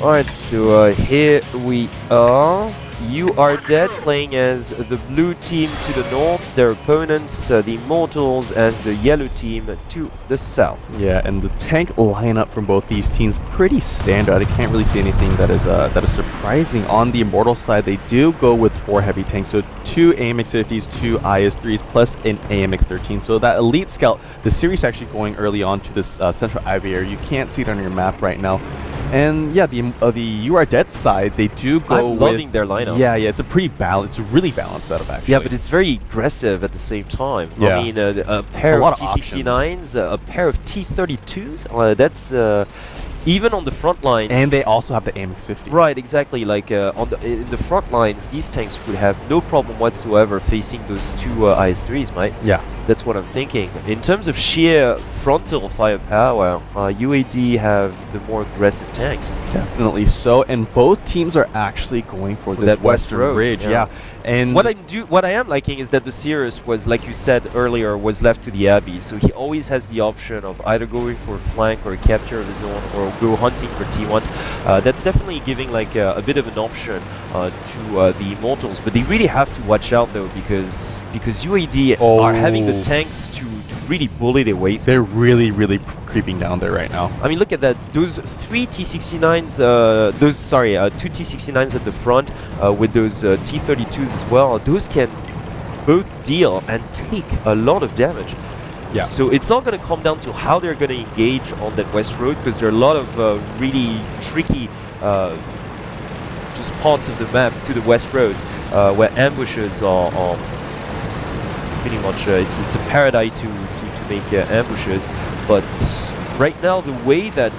Alright, so here we are. You are dead, playing as the blue team to the north, their opponents, the Immortals, as the yellow team to the south. Yeah, and the tank lineup from both these teams pretty standard. I can't really see anything that is surprising. On the Immortal side, they do go with 4 heavy tanks, so 2 AMX-50s, 2 IS-3s, plus an AMX-13. So that Elite Scout, the series actually going early on to this central Ivy area. You can't see it on your map right now. And yeah, the You Are Dead side, they do go I'm loving their lineup. Yeah, it's a pretty balanced, it's a really balanced setup actually. Yeah, but it's very aggressive at the same time. Yeah. I mean, a pair of T69s, a pair of T32s, that's even on the front lines. And they also have the AMX-50. Right, exactly. Like in the front lines, these tanks would have no problem whatsoever facing those 2 IS-3s, right? Yeah. That's what I'm thinking. In terms of sheer frontal firepower, UAD have the more aggressive tanks. Definitely so, and both teams are actually going for this that west western road, ridge. Yeah. And what I am liking is that the Sirius was, like you said earlier, was left to the Abbey, so he always has the option of either going for a flank or a capture of his own, or go hunting for T1s. That's definitely giving like a bit of an option to the Immortals, but they really have to watch out though, because UAD are having the tanks to really bully their way through. They're really creeping down there right now. I mean, look at that. Those 3 T69s, 2 T69s at the front with those T32s as well. Those can both deal and take a lot of damage. Yeah. So it's all going to come down to how they're going to engage on that west road, because there are a lot of really tricky just parts of the map to the west road where ambushes are pretty much it's a paradise to make ambushes. But right now, the way that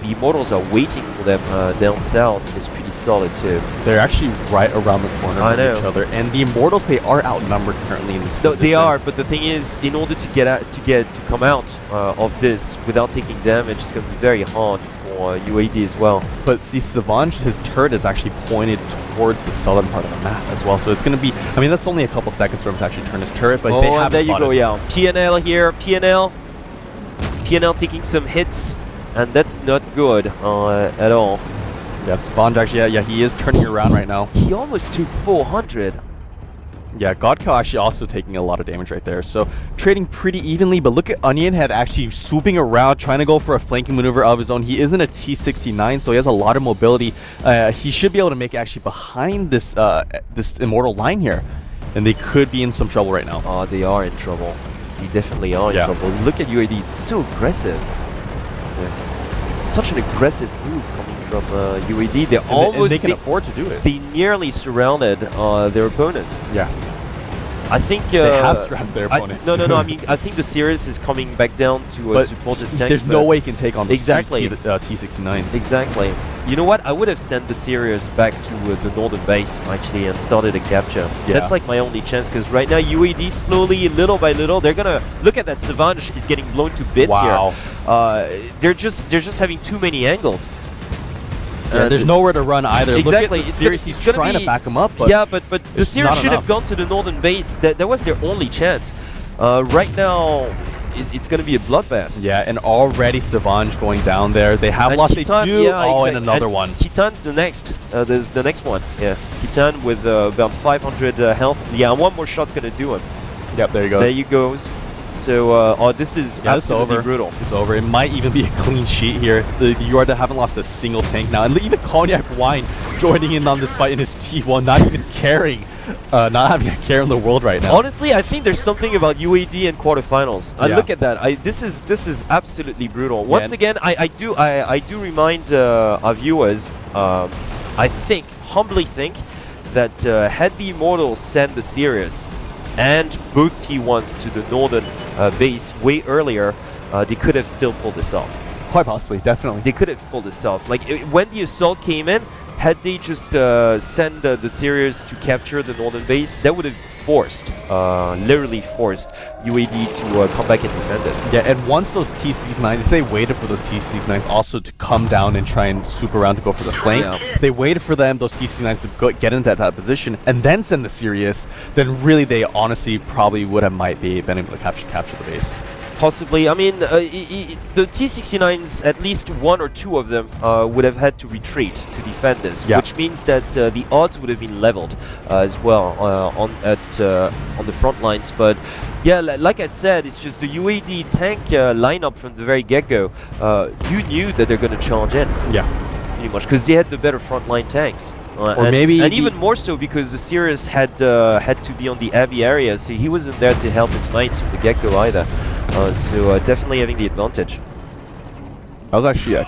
the Immortals are waiting for them down south is pretty solid too. They're actually right around the corner from know. each other, and the Immortals, they are outnumbered currently in this position. They are, but the thing is, in order to come out of this without taking damage, it's going to be very hard for UAD as well. But see, Savage, his turret is actually pointed towards the southern part of the map as well, so it's going to be, I mean, that's only a couple seconds for him to actually turn his turret, but they have there you go, it. yeah. PNL here, PNL taking some hits, and that's not good at all. Yes, Savage actually, yeah, he is turning around right now. He almost took 400. Yeah, Godcow actually also taking a lot of damage right there. So trading pretty evenly, but look at Onion Head actually swooping around, trying to go for a flanking maneuver of his own. He is in a T69, so he has a lot of mobility. He should be able to make it actually behind this this Immortal line here, and they could be in some trouble right now. Oh, they are in trouble. They definitely are in trouble. Look at UAD, it's so aggressive. Yeah. Such an aggressive move coming from UAD. They're almost, they can afford to do it. They nearly surrounded their opponents. Yeah. I think they have surrounded their opponents. No. I mean, I think the Sirius is coming back down to support his tanks. There's no way he can take on the T69s. Exactly. You know what? I would have sent the Sirius back to the northern base actually and started a capture. Yeah. That's like my only chance, because right now UAD slowly, little by little, they're gonna look at that. Savage is getting blown to bits here. They're just having too many angles. Yeah, there's nowhere to run either. Exactly. Look at the Sirius, he's trying to back him up. But yeah, but the Sirius should have gone to the northern base. That was their only chance. Right now, it's going to be a bloodbath. Yeah, and already Savage going down there. They have lost. Khitan, they do. And another one. Khitan's the next. There's the next one. Yeah, Khitan with about 500 health. Yeah, one more shot's going to do him. Yep, there you go. There you goes. So, this is absolutely brutal. It's over. It might even be a clean sheet here. The UAD haven't lost a single tank now. And even Cognac Wine joining in on this fight in his T1, not even caring. Not having a care in the world right now. Honestly, I think there's something about UAD and quarterfinals. Look at that. This is absolutely brutal. Once again, I do remind our viewers, I humbly think, that had the Immortals sent the Sirius and both T1s to the northern base way earlier, they could have still pulled this off. Quite possibly, definitely. They could have pulled this off. Like, when the assault came in, had they just sent the Sirius to capture the northern base, that would have literally forced UAD to come back and defend this. Yeah, and once those T69s, if they waited for those T69s also to come down and try and swoop around to go for the flank, if they waited for them, those T69s to get into that position, and then send the Sirius, then really they honestly probably would have might be been able to capture the base. Possibly. I mean, the T-69s, at least one or two of them, would have had to retreat to defend this, which means that the odds would have been leveled as well on the front lines. But yeah, like I said, it's just the UAD tank lineup from the very get-go. You knew that they're going to charge in. Yeah. Pretty much, because they had the better frontline tanks. Or maybe even more so because the Sirius had to be on the heavy area, so he wasn't there to help his mates from the get-go either. So definitely having the advantage. That was actually a